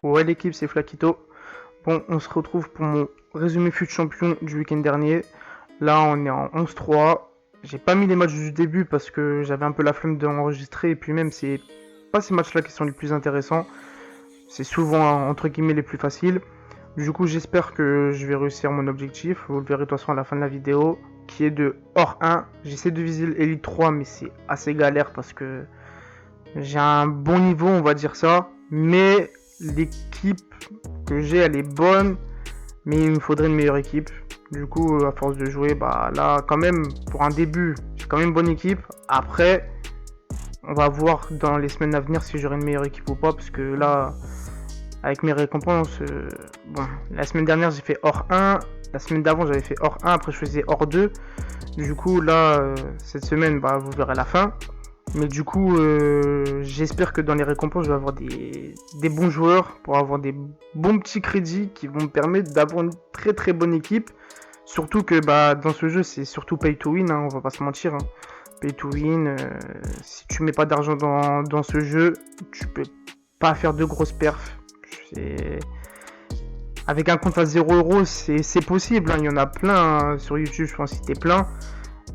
Ouais l'équipe, c'est Flakito. Bon, on se retrouve pour mon résumé fut champion du week-end dernier. Là, on est en 11-3. J'ai pas mis les matchs du début parce que j'avais un peu la flemme d'enregistrer. Et puis même, c'est pas ces matchs-là qui sont les plus intéressants. C'est souvent, entre guillemets, les plus faciles. Du coup, j'espère que je vais réussir mon objectif. Vous le verrez de toute façon à la fin de la vidéo. Qui est de hors 1. J'essaie de viser l'Elite 3, mais c'est assez galère parce que j'ai un bon niveau, on va dire ça. Mais l'équipe que j'ai, elle est bonne. Mais il me faudrait une meilleure équipe. Du coup, à force de jouer, bah là, quand même, pour un début, j'ai quand même une bonne équipe. Après, on va voir dans les semaines à venir si j'aurai une meilleure équipe ou pas. Parce que là, avec mes récompenses, bon, la semaine dernière, j'ai fait hors 1. La semaine d'avant, j'avais fait hors 1. Après, je faisais hors 2. Du coup, là, cette semaine, bah, vous verrez la fin. Mais du coup, j'espère que dans les récompenses, je vais avoir des bons joueurs pour avoir des bons petits crédits qui vont me permettre d'avoir une très très bonne équipe. Surtout que bah, dans ce jeu, c'est surtout pay to win, hein, on va pas se mentir. Hein. Pay to win, si tu mets pas d'argent dans ce jeu, tu peux pas faire de grosses perfs. Avec un compte à 0€, c'est possible, hein, il y en a plein hein, sur YouTube, je pense que c'était plein.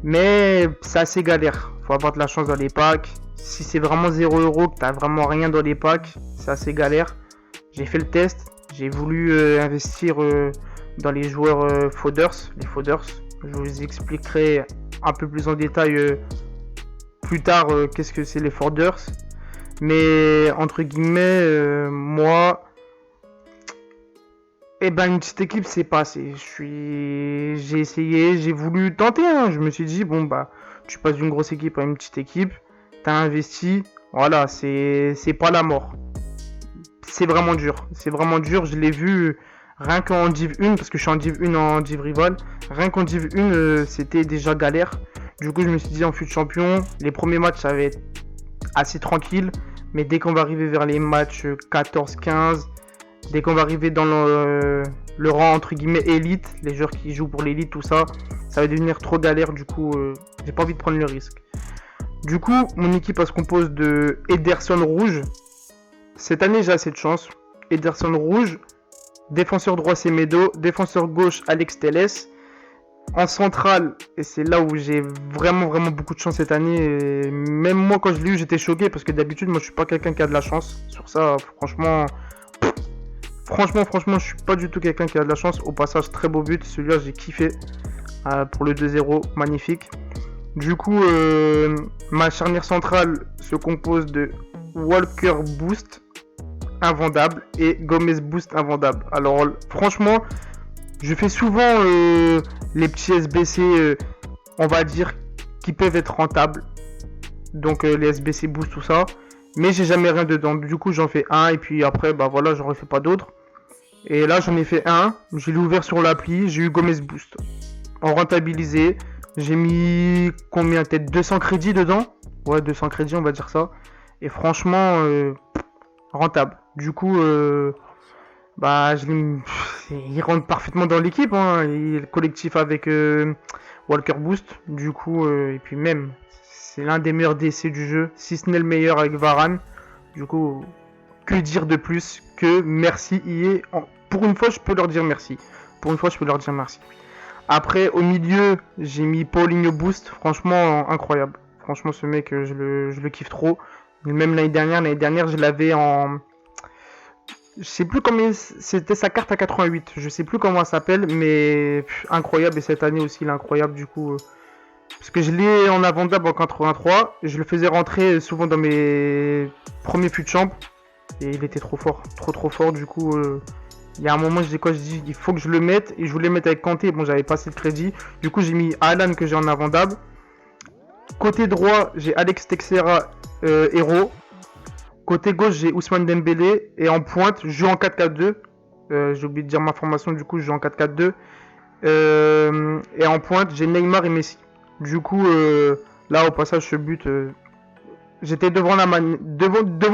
Mais c'est assez galère. Faut avoir de la chance dans les packs. Si c'est vraiment 0€, que t'as vraiment rien dans les packs, c'est assez galère. J'ai fait le test. J'ai voulu investir dans les joueurs Fodders. Les Fodders. Je vous expliquerai un peu plus en détail plus tard qu'est-ce que c'est les Fodders. Mais entre guillemets, moi, eh ben une petite équipe c'est pas assez. J'ai essayé, j'ai voulu tenter. Hein. Je me suis dit bon bah tu passes d'une grosse équipe à une petite équipe, t'as investi, voilà c'est pas la mort. C'est vraiment dur, Je l'ai vu rien qu'en Div 1 parce que je suis en Div 1 en Div Rival. Rien qu'en Div 1 c'était déjà galère. Du coup je me suis dit en fut champion, les premiers matchs ça va être assez tranquille, mais dès qu'on va arriver vers les matchs 14-15. Dès qu'on va arriver dans le rang entre guillemets élite, les joueurs qui jouent pour l'élite, tout ça, ça va devenir trop galère. Du coup, j'ai pas envie de prendre le risque. Du coup, mon équipe elle se compose de Ederson Rouge. Cette année, j'ai assez de chance. Ederson Rouge, défenseur droit Semedo, défenseur gauche Alex Telles. En centrale, et c'est là où j'ai vraiment beaucoup de chance cette année. Et même moi, quand je l'ai eu, j'étais choqué parce que d'habitude, moi, je suis pas quelqu'un qui a de la chance. Sur ça, franchement, je suis pas du tout quelqu'un qui a de la chance. Au passage, très beau but. Celui-là, j'ai kiffé. Pour le 2-0, magnifique. Du coup, ma charnière centrale se compose de Walker Boost, invendable, et Gomez Boost, invendable. Alors, franchement, je fais souvent les petits SBC, on va dire, qui peuvent être rentables. Donc, les SBC Boost, tout ça. Mais j'ai jamais rien dedans. Du coup, j'en fais un, et puis après, bah voilà, j'en refais pas d'autres. Et là, j'en ai fait un. Je l'ai ouvert sur l'appli. J'ai eu Gomez Boost. En rentabilisé. J'ai mis combien? Peut-être 200 crédits dedans. Ouais, 200 crédits, on va dire ça. Et franchement, rentable. Du coup, bah, il rentre parfaitement dans l'équipe. Hein. Il est le collectif avec Walker Boost. Du coup, et puis même, c'est l'un des meilleurs DC du jeu. Si ce n'est le meilleur avec Varane. Du coup, que dire de plus que merci EA. Pour une fois, je peux leur dire merci. Après, au milieu, j'ai mis Paulinho Boost. Franchement, incroyable. Franchement, ce mec, je le kiffe trop. Même l'année dernière, je l'avais en... Je sais plus combien c'était sa carte à 88. Je sais plus comment elle s'appelle, mais incroyable. Et cette année aussi, il est incroyable du coup. Parce que je l'ai en avant-dab en 83. Je le faisais rentrer souvent dans mes premiers fut champ. Et il était trop fort. Trop fort. Du coup, il y a un moment, je dis il faut que je le mette. Et je voulais mettre avec Kanté. Bon, j'avais pas assez de crédit. Du coup, j'ai mis Alan que j'ai en avant-dab. Côté droit, j'ai Alex Texera héros. Côté gauche, j'ai Ousmane Dembélé. Et en pointe, je joue en 4-4-2. J'ai oublié de dire ma formation, du coup, je joue en 4-4-2. Et en pointe, j'ai Neymar et Messi. Du coup, là, au passage, ce but, j'étais devant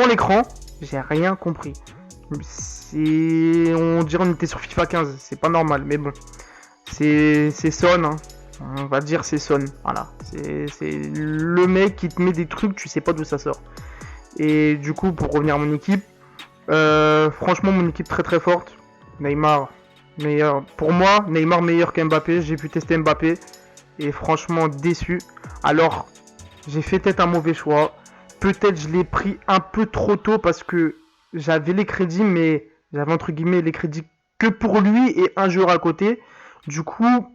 l'écran. J'ai rien compris. On dirait qu'on était sur FIFA 15. C'est pas normal, mais bon. C'est Son, hein. On va dire c'est Son. Voilà. C'est le mec qui te met des trucs, tu sais pas d'où ça sort. Et du coup, pour revenir à mon équipe, Franchement, mon équipe très très forte. Neymar, meilleur. Pour moi, Neymar meilleur qu'Mbappé. J'ai pu tester Mbappé et franchement déçu. Alors, j'ai fait peut-être un mauvais choix. Peut-être je l'ai pris un peu trop tôt parce que j'avais les crédits, mais j'avais entre guillemets les crédits que pour lui et un joueur à côté. Du coup,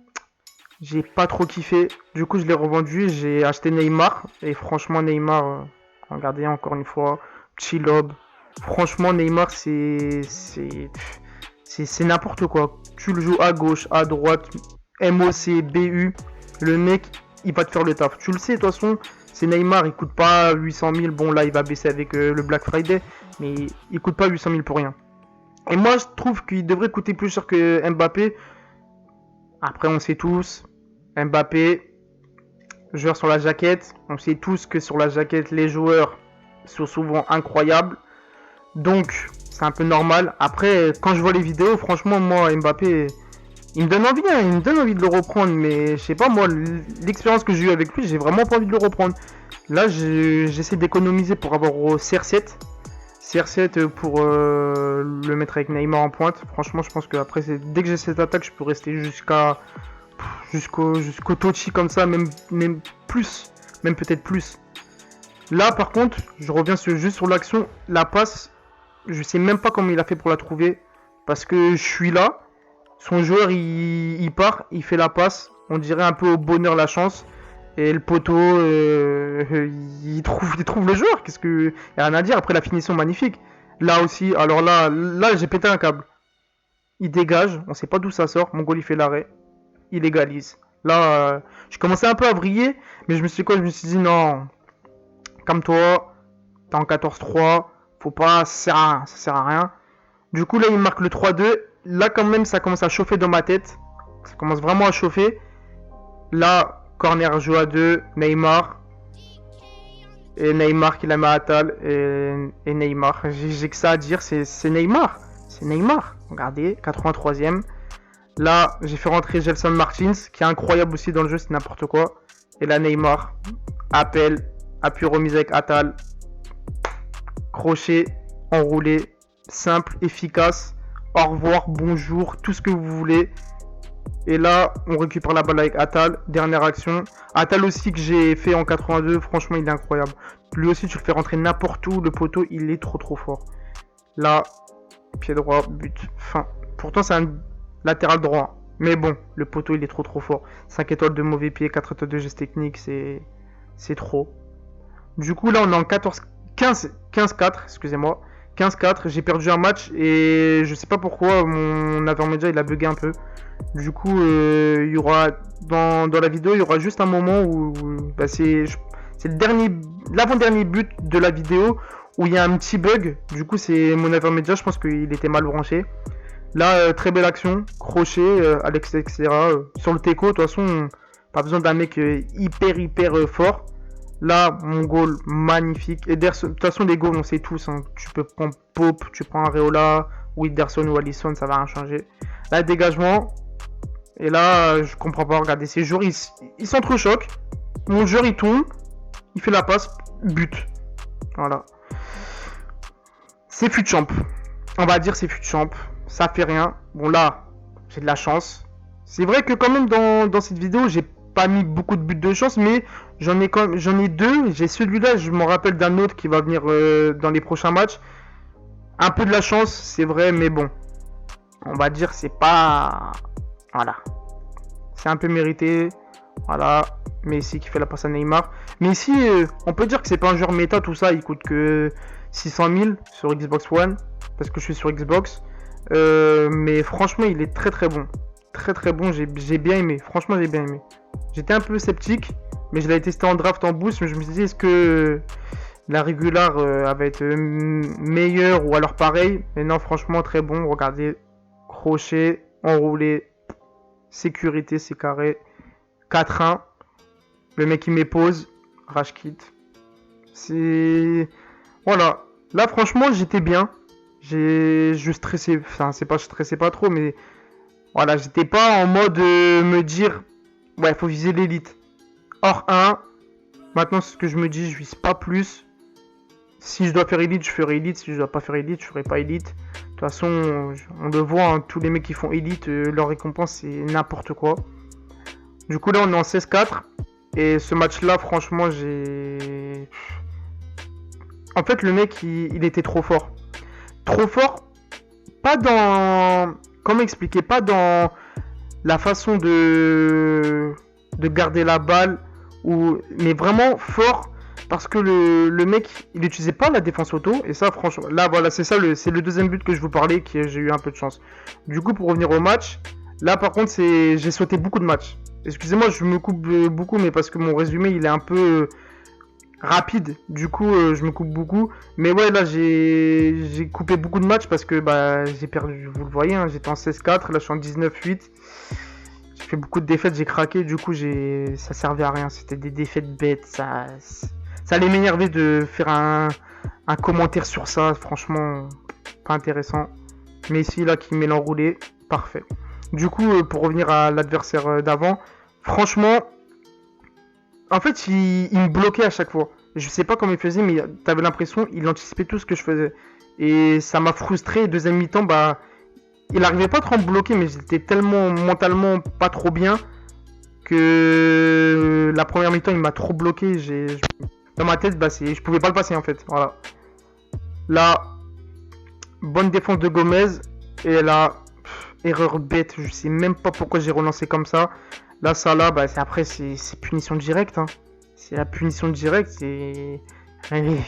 j'ai pas trop kiffé. Du coup, je l'ai revendu. J'ai acheté Neymar. Et franchement, Neymar, regardez encore une fois, petit lob. Franchement, Neymar, c'est n'importe quoi. Tu le joues à gauche, à droite, MOC, BU. Le mec, il va te faire le taf. Tu le sais, de toute façon, c'est Neymar. Il coûte pas 800 000. Bon, là, il va baisser avec le Black Friday. Mais il coûte pas 800 000 pour rien. Et moi, je trouve qu'il devrait coûter plus cher que Mbappé. Après, on sait tous, Mbappé, joueur sur la jaquette. On sait tous que sur la jaquette, les joueurs sont souvent incroyables. Donc, c'est un peu normal. Après, quand je vois les vidéos, franchement, moi, Mbappé, il me donne envie, hein, il me donne envie de le reprendre. Mais je sais pas, moi, l'expérience que j'ai eue avec lui, j'ai vraiment pas envie de le reprendre. Là, j'essaie d'économiser pour avoir au CR7. CR7 pour le mettre avec Neymar en pointe. Franchement, je pense que après, dès que j'ai cette attaque, je peux rester jusqu'au Totti comme ça, même plus, même peut-être plus. Là, par contre, je reviens juste sur l'action, la passe. Je sais même pas comment il a fait pour la trouver, parce que je suis là. Son joueur, il part, il fait la passe. On dirait un peu au bonheur la chance. Et le poteau, il trouve le joueur. Qu'est-ce que, y a rien à dire. Après la finition magnifique. Là aussi, alors là, j'ai pété un câble. Il dégage, on sait pas d'où ça sort. Mon goal, il fait l'arrêt, il égalise. Là, je commençais un peu à vriller, mais je me suis dit non, calme-toi, t'es en 14-3, faut pas, ça sert à rien. Du coup, là, il marque le 3-2. Là, quand même, ça commence à chauffer dans ma tête. Ça commence vraiment à chauffer. Là, corner joue à 2, Neymar. Et Neymar qui la met à Attal. Et Neymar. J'ai que ça à dire, c'est Neymar. C'est Neymar. Regardez, 83ème. Là, j'ai fait rentrer Gelson Martins, qui est incroyable aussi dans le jeu, c'est n'importe quoi. Et là, Neymar. Appel. Appui remise avec Attal. Crochet. Enroulé. Simple, efficace. Au revoir, bonjour, tout ce que vous voulez. Et là, on récupère la balle avec Attal. Dernière action. Attal aussi que j'ai fait en 82. Franchement, il est incroyable. Lui aussi, tu le fais rentrer n'importe où. Le poteau, il est trop fort. Là, pied droit, but, fin. Pourtant, c'est un latéral droit. Mais bon, le poteau, il est trop fort. 5 étoiles de mauvais pied, 4 étoiles de geste technique, c'est trop. Du coup, là, on est en 15-4, excusez-moi. 15-4, j'ai perdu un match et je sais pas pourquoi mon Avermedia il a bugué un peu. Du coup, il y aura dans la vidéo, il y aura juste un moment où bah, c'est l'avant-dernier but de la vidéo où il y a un petit bug. Du coup, c'est mon Avermedia, je pense qu'il était mal branché. Là, très belle action, crochet, Alex, etc. Sur le teco, de toute façon, pas besoin d'un mec hyper fort. Là, mon goal magnifique. Ederson, de toute façon, les goals, on sait tous. Hein. Tu peux prendre Pope, tu prends Areola, ou Ederson ou Alisson, ça va rien changer. Là, dégagement. Et là, je comprends pas. Regardez, ces joueurs, ils s'entrechoquent. Mon joueur, il tombe. Il fait la passe. But. Voilà. C'est fut champ. On va dire c'est fut champ. Ça fait rien. Bon, là, j'ai de la chance. C'est vrai que quand même, dans cette vidéo, j'ai pas mis beaucoup de buts de chance, mais j'en ai deux. J'ai celui-là, je me rappelle d'un autre qui va venir dans les prochains matchs. Un peu de la chance, c'est vrai, mais bon, on va dire c'est pas, voilà, c'est un peu mérité. Voilà, Messi qui fait la passe à Neymar. Messi, on peut dire que c'est pas un joueur méta, tout ça, il coûte que 600 000 sur Xbox One, parce que je suis sur Xbox. Mais franchement, il est très bon. Très bon, j'ai bien aimé. Franchement, j'ai bien aimé. J'étais un peu sceptique, mais je l'avais testé en draft en boost, mais je me suis dit, est-ce que la régular va être meilleure ou alors pareil? Mais non, franchement, très bon. Regardez, crochet, enroulé, sécurité, c'est carré. 4-1. Le mec, il m'épose. Rage kit. C'est... Voilà. Là, franchement, j'étais bien. Je stressais, enfin, c'est pas, je stressais pas trop, mais voilà, j'étais pas en mode me dire, ouais, faut viser l'élite. Or 1, maintenant, ce que je me dis, je vise pas plus. Si je dois faire élite, je ferai élite. Si je dois pas faire élite, je ferai pas élite. De toute façon, on le voit, hein, tous les mecs qui font élite, leur récompense c'est n'importe quoi. Du coup là on est en 16-4. Et ce match-là, franchement, j'ai... En fait, le mec, il était trop fort. Trop fort, pas dans... Comment expliquer? Pas dans la façon de garder la balle, mais vraiment fort, parce que le mec, il n'utilisait pas la défense auto, et ça, franchement, là, voilà, c'est ça, c'est le deuxième but que je vous parlais, que j'ai eu un peu de chance. Du coup, pour revenir au match, là, par contre, j'ai sauté beaucoup de matchs. Excusez-moi, je me coupe beaucoup, mais parce que mon résumé, il est un peu rapide. Du coup, je me coupe beaucoup. Mais ouais, là, j'ai coupé beaucoup de matchs parce que bah, j'ai perdu, vous le voyez, hein, j'étais en 16-4, là, je suis en 19-8. J'ai fait beaucoup de défaites, j'ai craqué, du coup, ça servait à rien. C'était des défaites bêtes. Ça allait m'énerver de faire un commentaire sur ça. Franchement, pas intéressant. Mais ici, là, qui met l'enroulé, parfait. Du coup, pour revenir à l'adversaire d'avant, franchement, en fait, il me bloquait à chaque fois. Je sais pas comment il faisait, mais t'avais l'impression il anticipait tout ce que je faisais. Et ça m'a frustré. Deuxième mi-temps, bah, il arrivait pas trop à me bloquer, mais j'étais tellement mentalement pas trop bien que la première mi-temps, il m'a trop bloqué. Dans ma tête, bah, je pouvais pas le passer en fait. Voilà. Là, bonne défense de Gomez. Et là, erreur bête. Je sais même pas pourquoi j'ai relancé comme ça. Là, ça là, bah, après, c'est punition directe. Hein. C'est la punition directe. Il n'y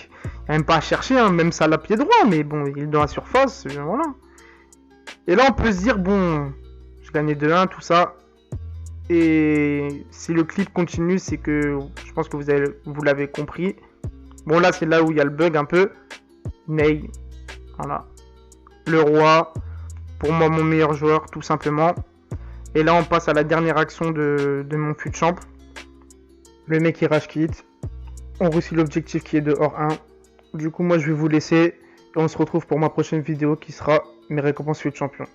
a même pas à chercher. Hein. Même ça, la pied droit. Mais bon, il est dans la surface. Voilà. Et là, on peut se dire, bon, je gagnais 2-1, tout ça. Et si le clip continue, c'est que je pense que vous l'avez compris. Bon, là, c'est là où il y a le bug un peu. Ney. Voilà. Le roi. Pour moi, mon meilleur joueur, tout simplement. Et là, on passe à la dernière action de mon fut champ. Le mec, il rage kit. On réussit l'objectif qui est de hors 1. Du coup, moi, je vais vous laisser. Et on se retrouve pour ma prochaine vidéo qui sera mes récompenses fut champion.